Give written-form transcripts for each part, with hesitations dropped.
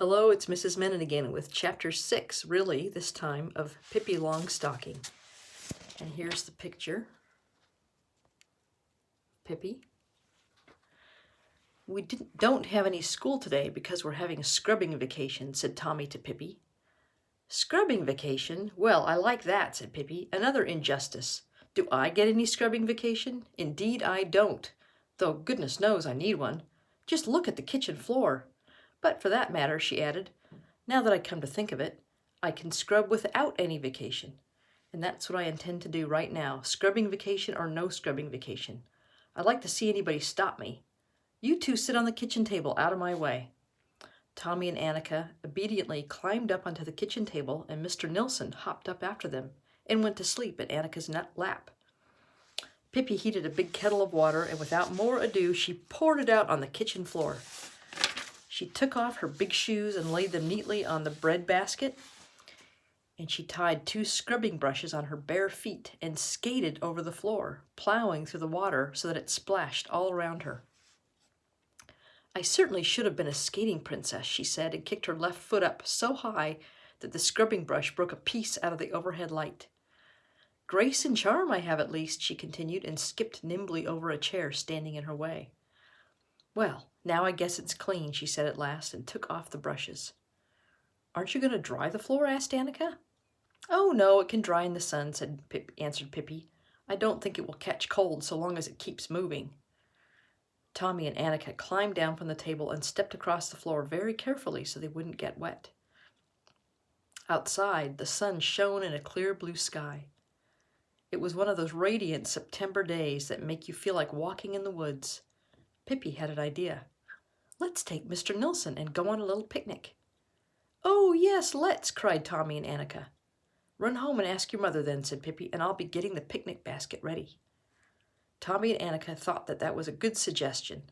Hello, it's Mrs. Menin again with chapter 6, really, this time, of Pippi Longstocking. And here's the picture. Pippi. We don't have any school today because we're having a scrubbing vacation, said Tommy to Pippi. Scrubbing vacation? Well, I like that, said Pippi. Another injustice. Do I get any scrubbing vacation? Indeed I don't, though goodness knows I need one. Just look at the kitchen floor. But for that matter, she added, now that I come to think of it, I can scrub without any vacation. And that's what I intend to do right now, scrubbing vacation or no scrubbing vacation. I'd like to see anybody stop me. You two sit on the kitchen table out of my way. Tommy and Annika obediently climbed up onto the kitchen table, and Mr. Nilsson hopped up after them and went to sleep at Annika's lap. Pippi heated a big kettle of water, and without more ado, she poured it out on the kitchen floor. She took off her big shoes and laid them neatly on the bread basket, and she tied 2 scrubbing brushes on her bare feet and skated over the floor, plowing through the water so that it splashed all around her. I certainly should have been a skating princess, she said, and kicked her left foot up so high that the scrubbing brush broke a piece out of the overhead light. Grace and charm I have at least, she continued, and skipped nimbly over a chair standing in her way. Well, now I guess it's clean, she said at last, and took off the brushes. Aren't you going to dry the floor? Asked Annika. Oh, no, it can dry in the sun, answered Pippi. I don't think it will catch cold so long as it keeps moving. Tommy and Annika climbed down from the table and stepped across the floor very carefully so they wouldn't get wet. Outside, the sun shone in a clear blue sky. It was one of those radiant September days that make you feel like walking in the woods. Pippi had an idea. Let's take Mr. Nilsson and go on a little picnic. Oh, yes, let's, cried Tommy and Annika. Run home and ask your mother then, said Pippi, and I'll be getting the picnic basket ready. Tommy and Annika thought that was a good suggestion.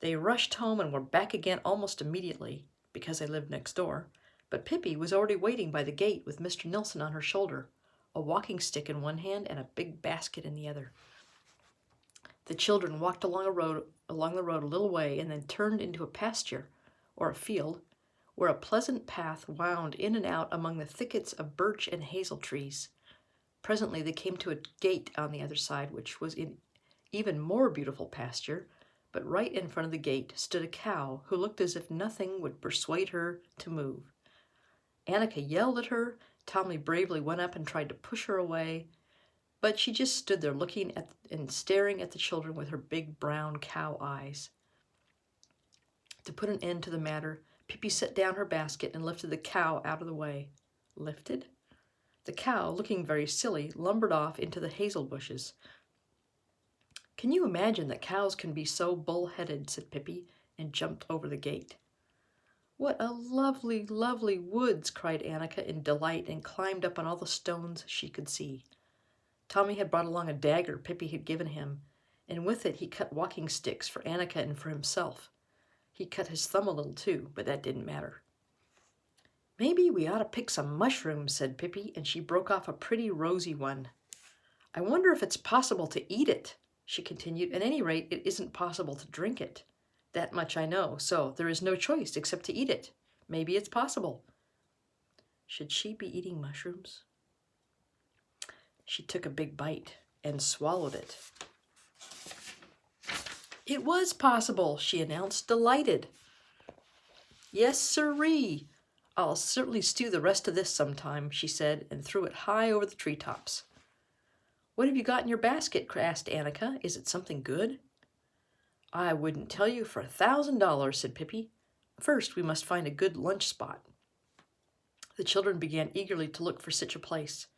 They rushed home and were back again almost immediately, because they lived next door, but Pippi was already waiting by the gate with Mr. Nilsson on her shoulder, a walking stick in one hand and a big basket in the other. The children walked along the road a little way and then turned into a pasture, or a field, where a pleasant path wound in and out among the thickets of birch and hazel trees. Presently they came to a gate on the other side, which was in even more beautiful pasture, but right in front of the gate stood a cow who looked as if nothing would persuade her to move. Annika yelled at her. Tommy bravely went up and tried to push her away, but she just stood there looking at and staring at the children with her big brown cow eyes. To put an end to the matter, Pippi set down her basket and lifted the cow out of the way. Lifted? The cow, looking very silly, lumbered off into the hazel bushes. Can you imagine that cows can be so bull-headed, said Pippi, and jumped over the gate. What a lovely, lovely woods, cried Annika in delight, and climbed up on all the stones she could see. Tommy had brought along a dagger Pippi had given him, and with it he cut walking sticks for Annika and for himself. He cut his thumb a little too, but that didn't matter. Maybe we ought to pick some mushrooms, said Pippi, and she broke off a pretty rosy one. I wonder if it's possible to eat it, she continued. At any rate, it isn't possible to drink it. That much I know, so there is no choice except to eat it. Maybe it's possible. Should she be eating mushrooms? She took a big bite and swallowed it. It was possible, she announced, delighted. Yes, sirree. I'll certainly stew the rest of this sometime, she said, and threw it high over the treetops. What have you got in your basket? Asked Annika. Is it something good? I wouldn't tell you for $1,000, said Pippi. First, we must find a good lunch spot. The children began eagerly to look for such a place.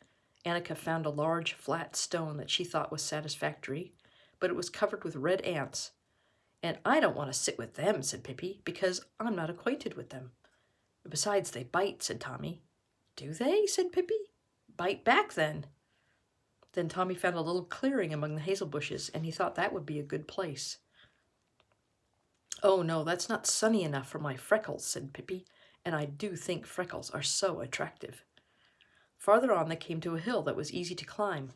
Annika found a large, flat stone that she thought was satisfactory, but it was covered with red ants. And I don't want to sit with them, said Pippi, because I'm not acquainted with them. Besides, they bite, said Tommy. Do they? Said Pippi. Bite back, then. Then Tommy found a little clearing among the hazel bushes, and he thought that would be a good place. Oh, no, that's not sunny enough for my freckles, said Pippi, and I do think freckles are so attractive. Farther on, they came to a hill that was easy to climb.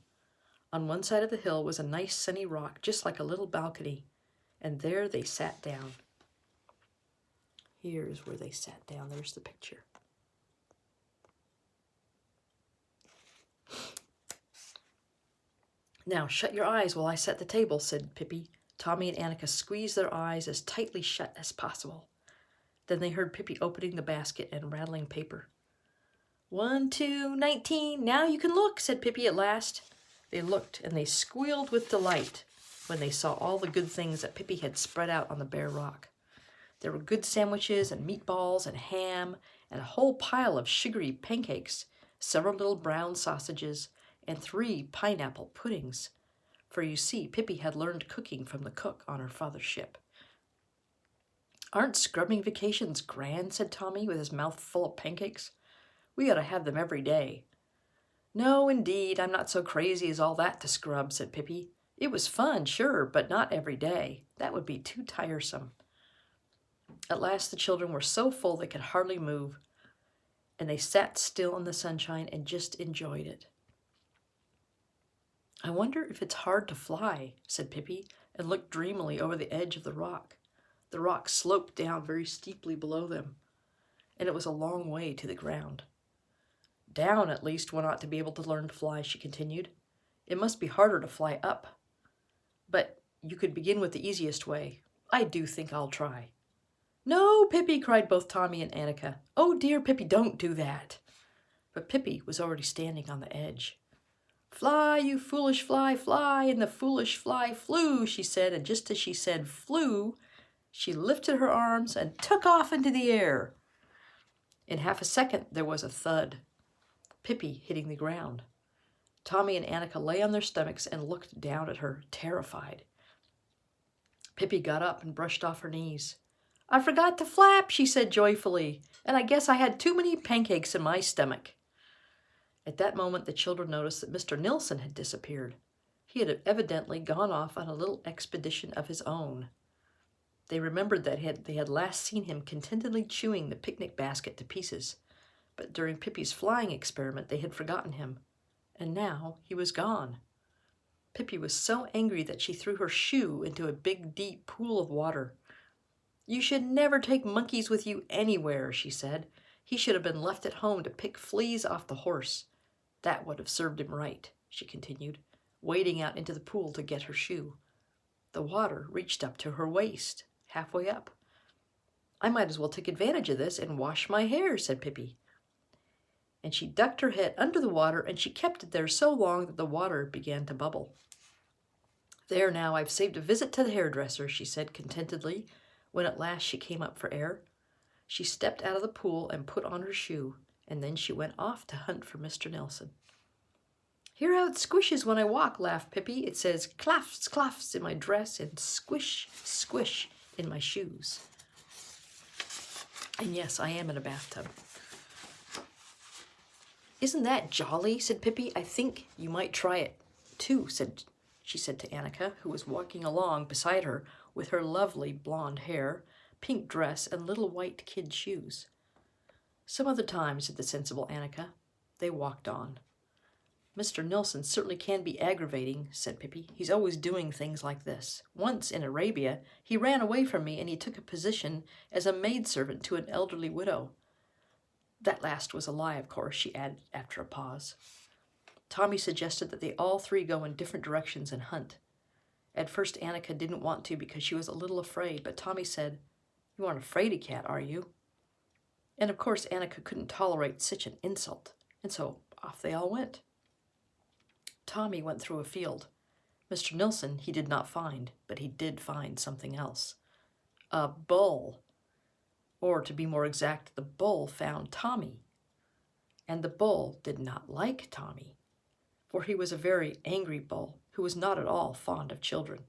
On one side of the hill was a nice sunny rock, just like a little balcony, and there they sat down. Here's where they sat down. There's the picture. Now, shut your eyes while I set the table, said Pippi. Tommy and Annika squeezed their eyes as tightly shut as possible. Then they heard Pippi opening the basket and rattling paper. 1, 2, 19, now you can look, said Pippi at last. They looked, and they squealed with delight when they saw all the good things that Pippi had spread out on the bare rock. There were good sandwiches and meatballs and ham and a whole pile of sugary pancakes, several little brown sausages, and 3 pineapple puddings. For you see, Pippi had learned cooking from the cook on her father's ship. Aren't scrubbing vacations grand, said Tommy with his mouth full of pancakes. We ought to have them every day. No, indeed, I'm not so crazy as all that to scrub, said Pippi. It was fun, sure, but not every day. That would be too tiresome. At last the children were so full they could hardly move, and they sat still in the sunshine and just enjoyed it. I wonder if it's hard to fly, said Pippi, and looked dreamily over the edge of the rock. The rock sloped down very steeply below them, and it was a long way to the ground. Down, at least, one ought to be able to learn to fly, she continued. It must be harder to fly up. But you could begin with the easiest way. I do think I'll try. No, Pippi, cried both Tommy and Annika. Oh, dear, Pippi, don't do that. But Pippi was already standing on the edge. Fly, you foolish fly, fly, and the foolish fly flew, she said, and just as she said flew, she lifted her arms and took off into the air. In half a second, there was a thud. Pippi hitting the ground. Tommy and Annika lay on their stomachs and looked down at her, terrified. Pippi got up and brushed off her knees. I forgot to flap, she said joyfully, and I guess I had too many pancakes in my stomach. At that moment, the children noticed that Mr. Nilsson had disappeared. He had evidently gone off on a little expedition of his own. They remembered that they had last seen him contentedly chewing the picnic basket to pieces, but during Pippi's flying experiment they had forgotten him, and now he was gone. Pippi was so angry that she threw her shoe into a big, deep pool of water. You should never take monkeys with you anywhere, she said. He should have been left at home to pick fleas off the horse. That would have served him right, she continued, wading out into the pool to get her shoe. The water reached up to her waist, halfway up. I might as well take advantage of this and wash my hair, said Pippi. And she ducked her head under the water, and she kept it there so long that the water began to bubble. There now, I've saved a visit to the hairdresser, she said contentedly, when at last she came up for air. She stepped out of the pool and put on her shoe, and then she went off to hunt for Mr. Nilsson. Hear how it squishes when I walk, laughed Pippi. It says clafs, clafs in my dress and squish, squish in my shoes. And yes, I am in a bathtub. Isn't that jolly, said Pippi. I think you might try it too, she said to Annika, who was walking along beside her with her lovely blonde hair, pink dress, and little white kid shoes. Some other time, said the sensible Annika. They walked on. Mr. Nilsson certainly can be aggravating, said Pippi. He's always doing things like this. Once, in Arabia, he ran away from me and he took a position as a maidservant to an elderly widow. That last was a lie, of course, she added after a pause. Tommy suggested that they all 3 go in different directions and hunt. At first, Annika didn't want to because she was a little afraid, but Tommy said, You aren't a fraidy cat, are you? And of course, Annika couldn't tolerate such an insult, and so off they all went. Tommy went through a field. Mr. Nilsson he did not find, but he did find something else. A bull. Or, to be more exact, the bull found Tommy. And the bull did not like Tommy, for he was a very angry bull who was not at all fond of children.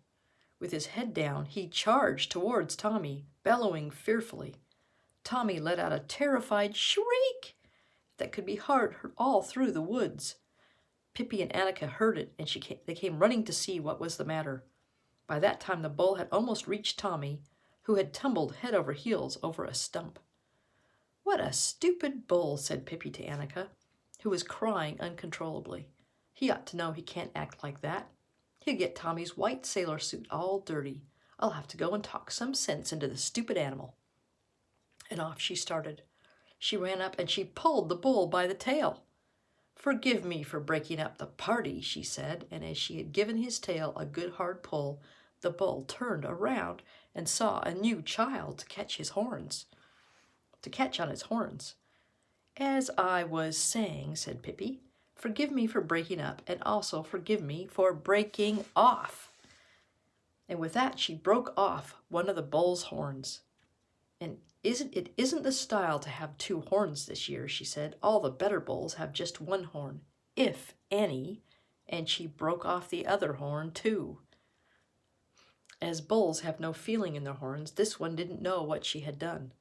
With his head down, he charged towards Tommy, bellowing fearfully. Tommy let out a terrified shriek that could be heard all through the woods. Pippi and Annika heard it, and they came running to see what was the matter. By that time the bull had almost reached Tommy, who had tumbled head over heels over a stump. What a stupid bull, said Pippi to Annika, who was crying uncontrollably. He ought to know he can't act like that. He'll get Tommy's white sailor suit all dirty. I'll have to go and talk some sense into the stupid animal. And off she started. She ran up and she pulled the bull by the tail. "Forgive me for breaking up the party," she said, and as she had given his tail a good hard pull, the bull turned around and saw a new child to catch on his horns. "As I was saying," said Pippi, "forgive me for breaking up, and also forgive me for breaking off." And with that she broke off one of the bull's horns. "And it isn't the style to have 2 horns this year," she said. "All the better bulls have just 1 horn, if any," and she broke off the other horn too. As bulls have no feeling in their horns, this one didn't know what she had done.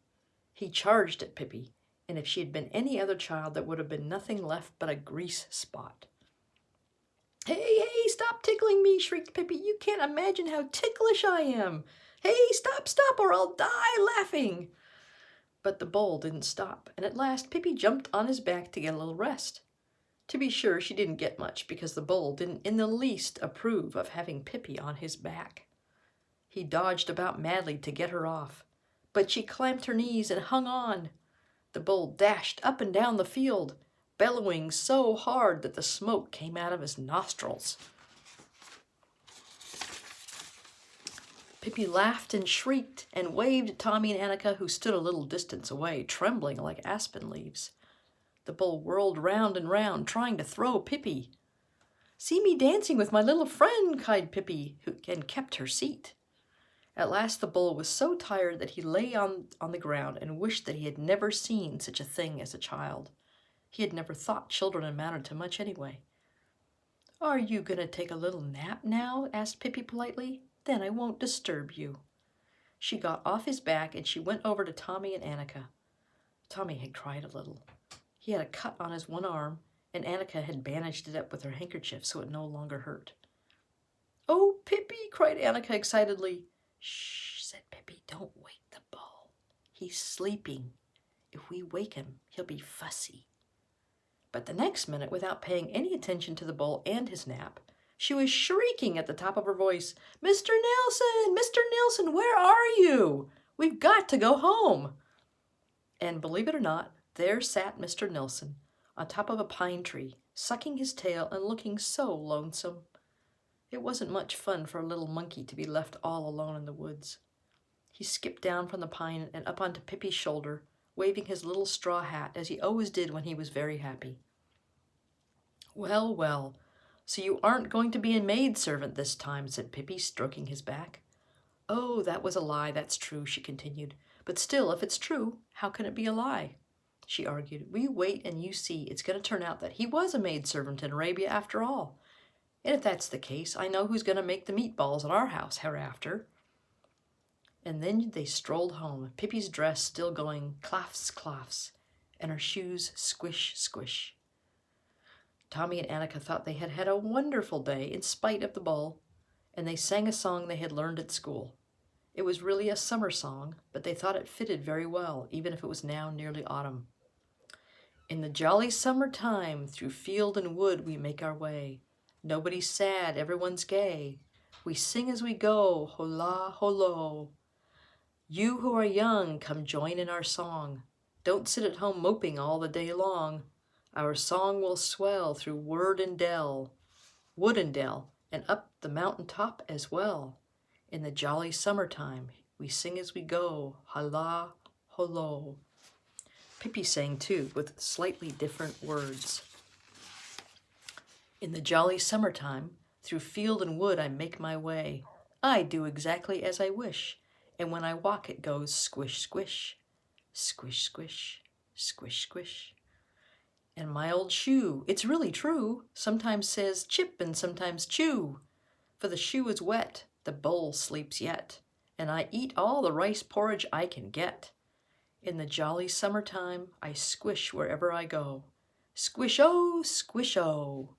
He charged at Pippi, and if she had been any other child, there would have been nothing left but a grease spot. "Hey, stop tickling me," shrieked Pippi. "You can't imagine how ticklish I am. Hey, stop, or I'll die laughing." But the bull didn't stop, and at last Pippi jumped on his back to get a little rest. To be sure, she didn't get much, because the bull didn't in the least approve of having Pippi on his back. He dodged about madly to get her off, but she clamped her knees and hung on. The bull dashed up and down the field, bellowing so hard that the smoke came out of his nostrils. Pippi laughed and shrieked and waved at Tommy and Annika, who stood a little distance away, trembling like aspen leaves. The bull whirled round and round, trying to throw Pippi. "See me dancing with my little friend," cried Pippi, and kept her seat. At last the bull was so tired that he lay on the ground and wished that he had never seen such a thing as a child. He had never thought children amounted to much anyway. "Are you going to take a little nap now?" asked Pippi politely. "Then I won't disturb you." She got off his back and she went over to Tommy and Annika. Tommy had cried a little. He had a cut on his one arm, and Annika had bandaged it up with her handkerchief so it no longer hurt. "Oh, Pippi," cried Annika excitedly. "Shh," said Pippi, "don't wake the bull. He's sleeping. If we wake him, he'll be fussy." But the next minute, without paying any attention to the bull and his nap, she was shrieking at the top of her voice, "Mr. Nilsson! Mr. Nilsson, where are you? We've got to go home." And believe it or not, there sat Mr. Nilsson on top of a pine tree, sucking his tail and looking so lonesome. It wasn't much fun for a little monkey to be left all alone in the woods. He skipped down from the pine and up onto Pippi's shoulder, waving his little straw hat as he always did when he was very happy. "Well, well, so you aren't going to be a maidservant this time," said Pippi, stroking his back. "Oh, that was a lie, that's true," she continued. "But still, if it's true, how can it be a lie?" She argued. "We wait and you see, it's going to turn out that he was a maidservant in Arabia after all. And if that's the case, I know who's going to make the meatballs at our house hereafter." And then they strolled home, Pippi's dress still going clafs, clafs, and her shoes squish, squish. Tommy and Annika thought they had had a wonderful day in spite of the bull, and they sang a song they had learned at school. It was really a summer song, but they thought it fitted very well, even if it was now nearly autumn. "In the jolly summer time, through field and wood we make our way. Nobody's sad, everyone's gay. We sing as we go, hola, holo. You who are young, come join in our song. Don't sit at home moping all the day long. Our song will swell through wood and dell, and up the mountain top as well. In the jolly summertime, we sing as we go, hola, holo." Pippi sang too, with slightly different words. "In the jolly summertime, through field and wood I make my way. I do exactly as I wish, and when I walk it goes squish, squish, squish, squish, squish, squish. And my old shoe, it's really true, sometimes says chip and sometimes chew. For the shoe is wet, the bowl sleeps yet, and I eat all the rice porridge I can get. In the jolly summertime, I squish wherever I go. Squish-o, squish-o."